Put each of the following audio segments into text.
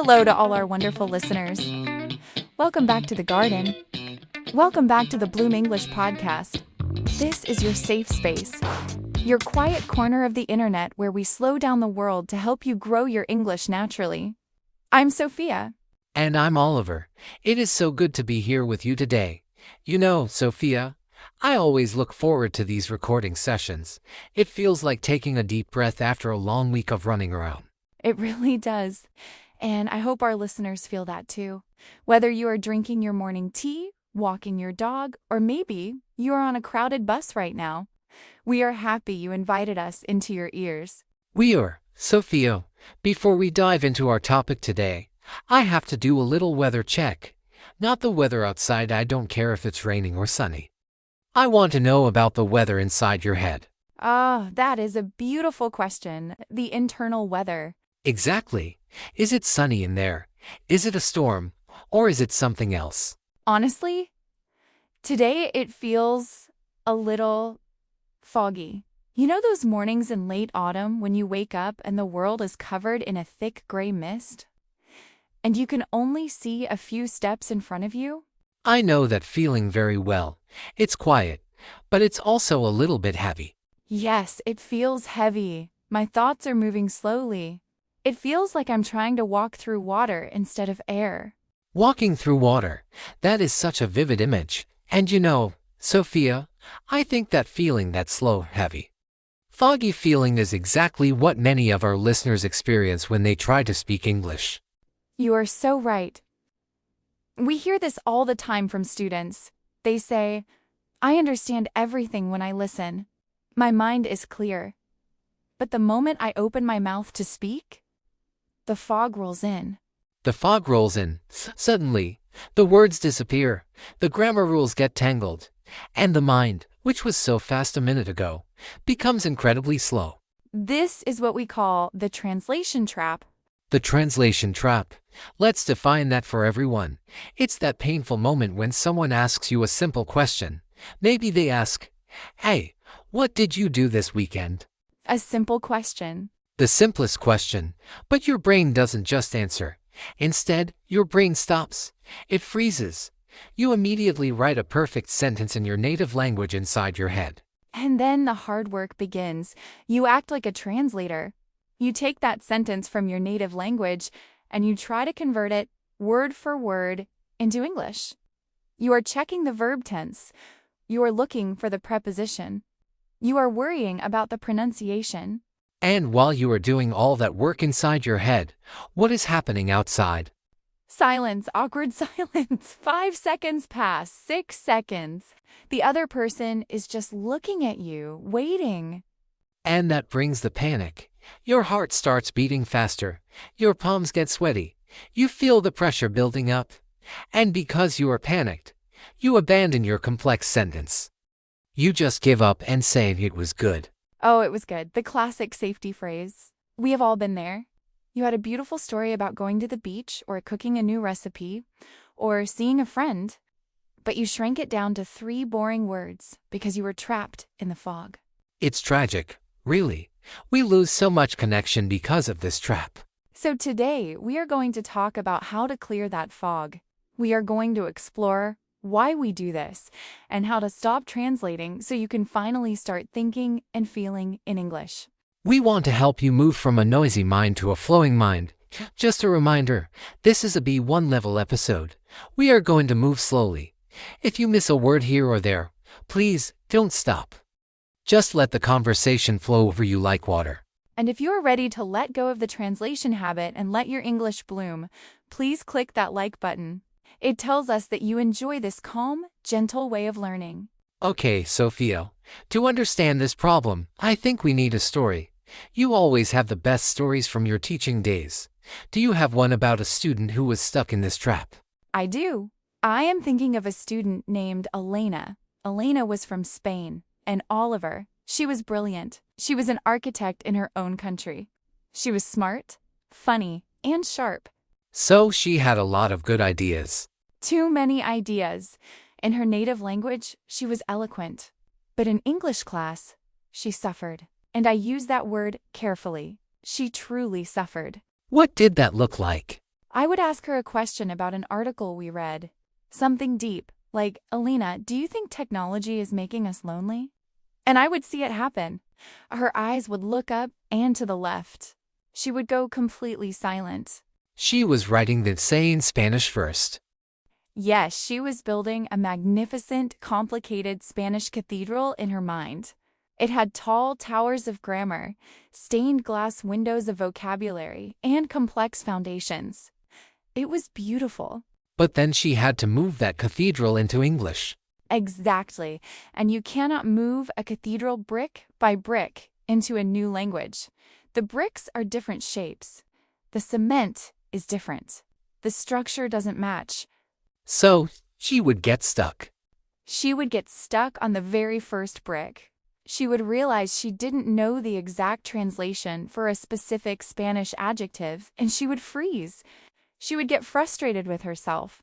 Hello to all our wonderful listeners. Welcome back to the garden. Welcome back to the Bloom English podcast. This is your safe space, your quiet corner of the internet where we slow down the world to help you grow your English naturally. I'm Sophia. And I'm Oliver. It is so good to be here with you today. You know, Sophia, I always look forward to these recording sessions. It feels like taking a deep breath after a long week of running around. It really does. And I hope our listeners feel that too. Whether you are drinking your morning tea, walking your dog, or maybe you are on a crowded bus right now, we are happy you invited us into your ears. We are, Sophia. Before we dive into our topic today, I have to do a little weather check. Not the weather outside, I don't care if it's raining or sunny. I want to know about the weather inside your head. That is a beautiful question. The internal weather. Exactly. Is it sunny in there? Is it a storm? Or is it something else? Honestly, today it feels a little foggy. You know those mornings in late autumn when you wake up and the world is covered in a thick gray mist? And you can only see a few steps in front of you? I know that feeling very well. It's quiet, but it's also a little bit heavy. Yes, it feels heavy. My thoughts are moving slowly. It feels like I'm trying to walk through water instead of air. Walking through water, that is such a vivid image. And you know, Sophia, I think that feeling, that slow, heavy, foggy feeling is exactly what many of our listeners experience when they try to speak English. You are so right. We hear this all the time from students. They say, I understand everything when I listen. My mind is clear. But the moment I open my mouth to speak, the fog rolls in. The fog rolls in. Suddenly, the words disappear, the grammar rules get tangled, and the mind, which was so fast a minute ago, becomes incredibly slow. This is what we call the translation trap. The translation trap. Let's define that for everyone. It's that painful moment when someone asks you a simple question. Maybe they ask, "Hey, what did you do this weekend?" A simple question. The simplest question, but your brain doesn't just answer. Instead, your brain stops. It freezes. You immediately write a perfect sentence in your native language inside your head. And then the hard work begins. You act like a translator. You take that sentence from your native language and you try to convert it word for word into English. You are checking the verb tense. You are looking for the preposition. You are worrying about the pronunciation. And while you are doing all that work inside your head, what is happening outside? Silence, awkward silence. 5 seconds pass, 6 seconds. The other person is just looking at you, waiting. And that brings the panic. Your heart starts beating faster. Your palms get sweaty. You feel the pressure building up. And because you are panicked, you abandon your complex sentence. You just give up and say it was good. Oh, it was good. The classic safety phrase. We have all been there. You had a beautiful story about going to the beach or cooking a new recipe or seeing a friend, but you shrank it down to 3 boring words because you were trapped in the fog. It's tragic, really. We lose so much connection because of this trap. So today, we are going to talk about how to clear that fog. We are going to explore why we do this and how to stop translating so you can finally start thinking and feeling in English. We want to help you move from a noisy mind to a flowing mind. Just a reminder, this is a B1 level episode. We are going to move slowly. If you miss a word here or there, please don't stop. Just let the conversation flow over you like water. And if you are ready to let go of the translation habit and let your English bloom, please click that like button. It tells us that you enjoy this calm, gentle way of learning. Okay, Sophia, to understand this problem, I think we need a story. You always have the best stories from your teaching days. Do you have one about a student who was stuck in this trap? I do. I am thinking of a student named Elena. Elena was from Spain. And Oliver, she was brilliant. She was an architect in her own country. She was smart, funny, and sharp. So she had a lot of good ideas. Too many ideas. In her native language, she was eloquent. But in English class, she suffered. And I use that word carefully. She truly suffered. What did that look like? I would ask her a question about an article we read. Something deep, like, Alina, do you think technology is making us lonely? And I would see it happen. Her eyes would look up and to the left. She would go completely silent. She was writing the essay in Spanish first. Yes, she was building a magnificent, complicated Spanish cathedral in her mind. It had tall towers of grammar, stained glass windows of vocabulary, and complex foundations. It was beautiful. But then she had to move that cathedral into English. Exactly, and you cannot move a cathedral brick by brick into a new language. The bricks are different shapes. The cement is different. The structure doesn't match. So, she would get stuck. She would get stuck on the very first brick. She would realize she didn't know the exact translation for a specific Spanish adjective, and she would freeze. She would get frustrated with herself.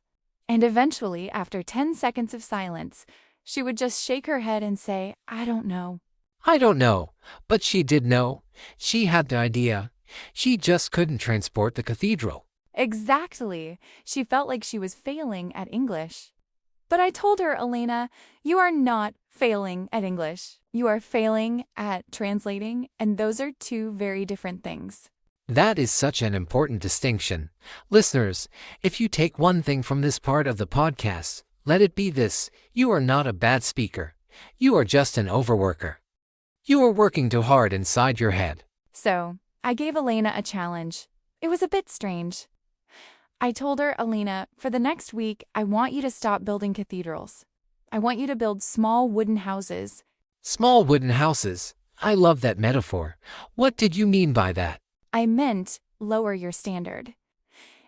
And eventually, after 10 seconds of silence, she would just shake her head and say, I don't know. I don't know, but she did know. She had the idea. She just couldn't transport the cathedral. Exactly. She felt like she was failing at English. But I told her, Elena, you are not failing at English. You are failing at translating, and those are two very different things. That is such an important distinction. Listeners, if you take one thing from this part of the podcast, let it be this: you are not a bad speaker. You are just an overworker. You are working too hard inside your head. So, I gave Elena a challenge. It was a bit strange. I told her, Elena, for the next week, I want you to stop building cathedrals. I want you to build small wooden houses. Small wooden houses. I love that metaphor. What did you mean by that? I meant lower your standard.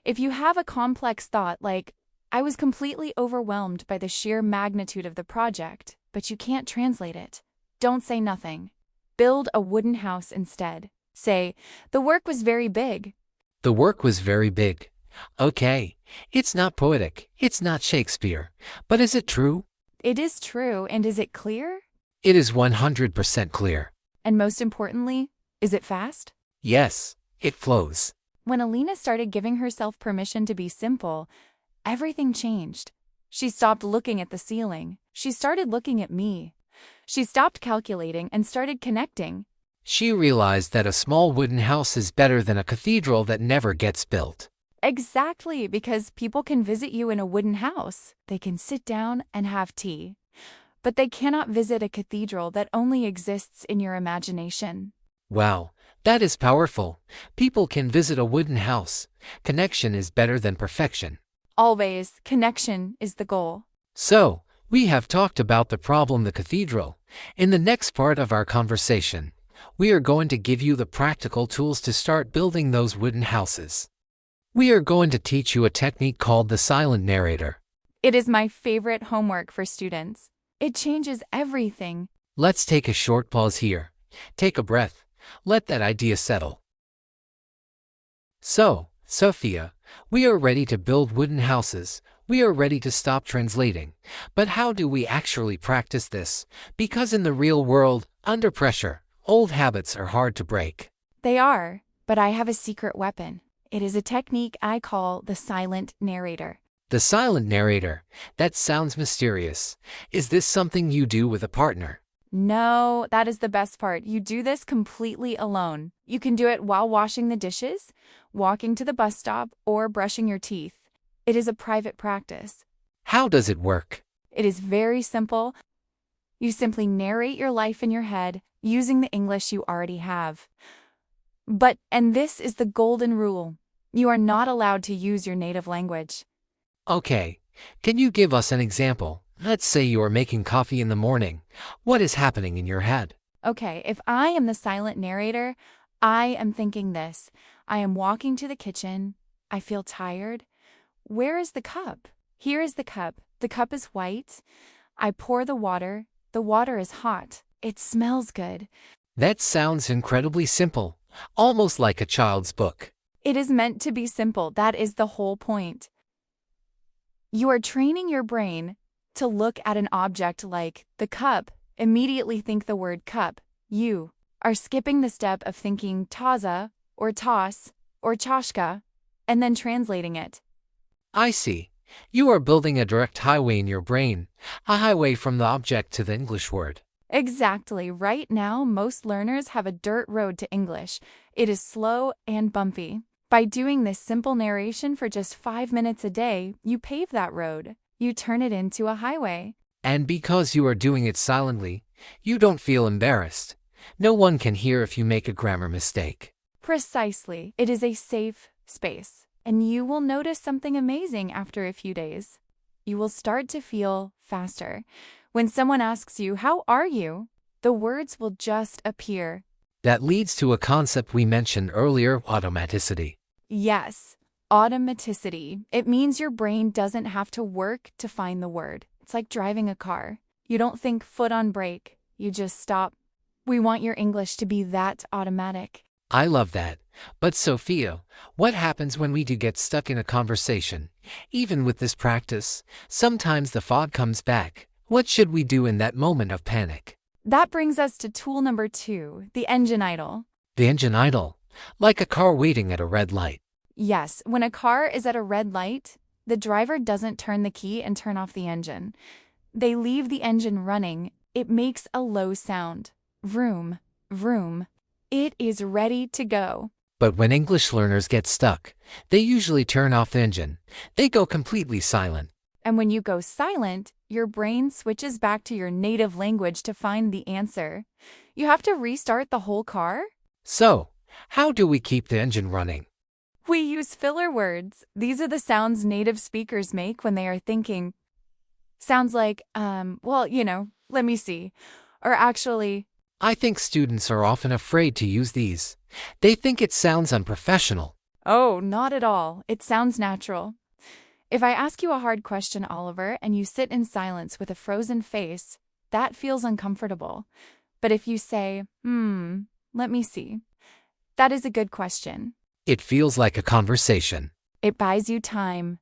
If you have a complex thought like, I was completely overwhelmed by the sheer magnitude of the project, but you can't translate it, don't say nothing. Build a wooden house instead. Say, the work was very big. The work was very big. Okay, it's not poetic, it's not Shakespeare, but is it true? It is true, and is it clear? It is 100% clear. And most importantly, is it fast? Yes, it flows. When Alina started giving herself permission to be simple, everything changed. She stopped looking at the ceiling. She started looking at me. She stopped calculating and started connecting. She realized that a small wooden house is better than a cathedral that never gets built. Exactly, because people can visit you in a wooden house. They can sit down and have tea. But they cannot visit a cathedral that only exists in your imagination. Wow, that is powerful. People can visit a wooden house. Connection is better than perfection. Always, connection is the goal. So, we have talked about the problem, the cathedral. In the next part of our conversation, we are going to give you the practical tools to start building those wooden houses. We are going to teach you a technique called the silent narrator. It is my favorite homework for students. It changes everything. Let's take a short pause here. Take a breath. Let that idea settle. So, Sophia, we are ready to build wooden houses. We are ready to stop translating. But how do we actually practice this? Because in the real world, under pressure, old habits are hard to break. They are, but I have a secret weapon. It is a technique I call the silent narrator. The silent narrator. That sounds mysterious. Is this something you do with a partner? No, that is the best part. You do this completely alone. You can do it while washing the dishes, walking to the bus stop, or brushing your teeth. It is a private practice. How does it work? It is very simple. You simply narrate your life in your head using the English you already have. And this is the golden rule. You are not allowed to use your native language. Okay, can you give us an example? Let's say you are making coffee in the morning. What is happening in your head? Okay, if I am the silent narrator, I am thinking this. I am walking to the kitchen. I feel tired. Where is the cup? Here is the cup. The cup is white. I pour the water. The water is hot. It smells good. That sounds incredibly simple, almost like a child's book. It is meant to be simple. That is the whole point. You are training your brain to look at an object like the cup, immediately think the word cup. You are skipping the step of thinking taza or toss or chashka, and then translating it. I see. You are building a direct highway in your brain, a highway from the object to the English word. Exactly. Right now, most learners have a dirt road to English. It is slow and bumpy. By doing this simple narration for just 5 minutes a day, you pave that road. You turn it into a highway. And because you are doing it silently, you don't feel embarrassed. No one can hear if you make a grammar mistake. Precisely. It is a safe space. And you will notice something amazing after a few days. You will start to feel faster. When someone asks you, "How are you?" the words will just appear. That leads to a concept we mentioned earlier, automaticity. Yes, automaticity. It means your brain doesn't have to work to find the word. It's like driving a car. You don't think foot on brake. You just stop. We want your English to be that automatic. I love that. But Sophia, what happens when we do get stuck in a conversation? Even with this practice, sometimes the fog comes back. What should we do in that moment of panic? That brings us to tool number 2, the engine idle. The engine idle, like a car waiting at a red light. Yes, when a car is at a red light, the driver doesn't turn the key and turn off the engine. They leave the engine running. It makes a low sound. Vroom, vroom. It is ready to go. But when English learners get stuck, they usually turn off the engine. They go completely silent. And when you go silent, your brain switches back to your native language to find the answer. You have to restart the whole car? So, how do we keep the engine running? We use filler words. These are the sounds native speakers make when they are thinking. Sounds like, let me see. Or actually, I think students are often afraid to use these. They think it sounds unprofessional. oh, not at all. It sounds natural. If I ask you a hard question, Oliver, and you sit in silence with a frozen face, that feels uncomfortable. But if you say, let me see, that is a good question. It feels like a conversation. It buys you time.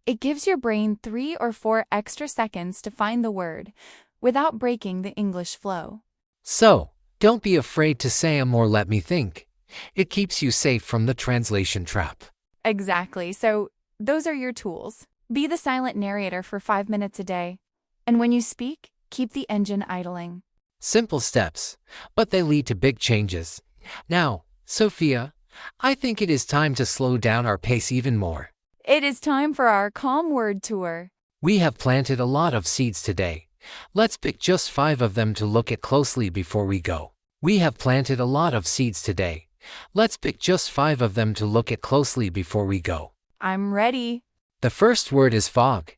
It gives your brain 3 or 4 extra seconds to find the word without breaking the English flow. So, don't be afraid to say or let me think. It keeps you safe from the translation trap. Exactly. So, those are your tools. Be the silent narrator for 5 minutes a day. And when you speak, keep the engine idling. Simple steps, but they lead to big changes. Now, Sophia, I think it is time to slow down our pace even more. It is time for our calm word tour. We have planted a lot of seeds today. Let's pick just 5 of them to look at closely before we go. We have planted a lot of seeds today. Let's pick just 5 of them to look at closely before we go. I'm ready. The first word is fog.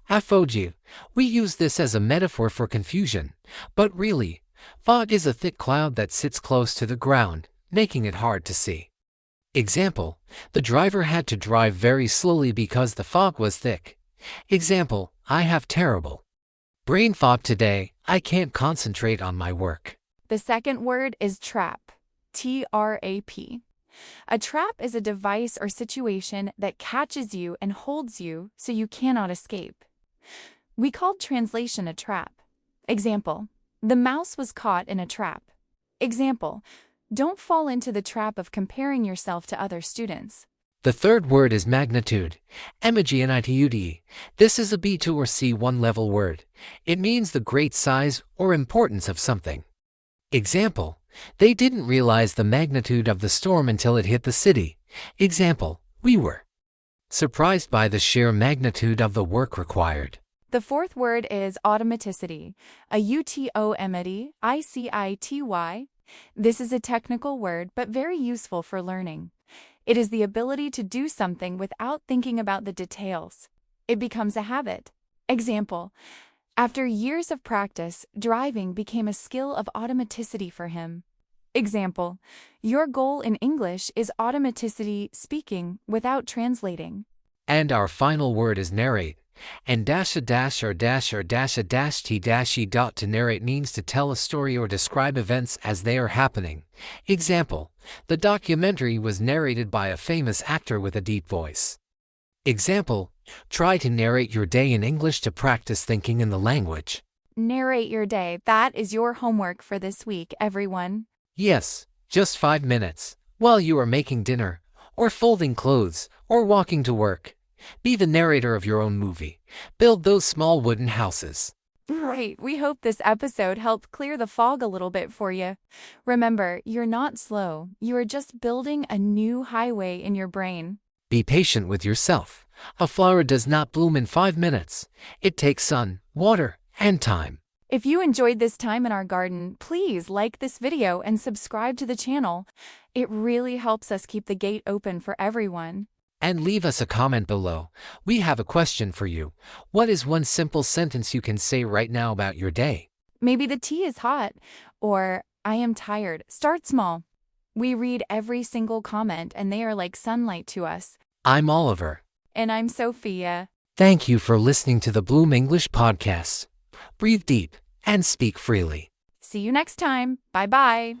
Aphogio. We use this as a metaphor for confusion. But really, fog is a thick cloud that sits close to the ground, making it hard to see. Example, the driver had to drive very slowly because the fog was thick. Example, I have terrible brain fog today. I can't concentrate on my work. The second word is trap. T-R-A-P. A trap is a device or situation that catches you and holds you so you cannot escape. We called translation a trap. Example, the mouse was caught in a trap. Example, don't fall into the trap of comparing yourself to other students. The third word is magnitude. M-A-G-N-I-T-U-D-E. This is a B2 or C1 level word. It means the great size or importance of something. Example, they didn't realize the magnitude of the storm until it hit the city. Example, we were surprised by the sheer magnitude of the work required. The fourth word is automaticity. A-U-T-O-M-A-T-I-C-I-T-Y. This is a technical word but very useful for learning. It is the ability to do something without thinking about the details. It becomes a habit. Example, after years of practice, driving became a skill of automaticity for him. Example, your goal in English is automaticity speaking without translating. And our final word is narrate. And dash a dash or dash or dash a dash t dash e dot to narrate means to tell a story or describe events as they are happening. Example, the documentary was narrated by a famous actor with a deep voice. Example, try to narrate your day in English to practice thinking in the language. Narrate your day. That is your homework for this week, everyone. Yes, just 5 minutes, while you are making dinner, or folding clothes, or walking to work. Be the narrator of your own movie. Build those small wooden houses. Right. We hope this episode helped clear the fog a little bit for you. Remember, you're not slow. You are just building a new highway in your brain. Be patient with yourself. A flower does not bloom in 5 minutes. It takes sun, water, and time. If you enjoyed this time in our garden, please like this video and subscribe to the channel. It really helps us keep the gate open for everyone. And leave us a comment below. We have a question for you. What is one simple sentence you can say right now about your day? Maybe the tea is hot, or I am tired. Start small. We read every single comment and they are like sunlight to us. I'm Oliver. And I'm Sophia. Thank you for listening to the Bloom English Podcast. Breathe deep and speak freely. See you next time. Bye-bye.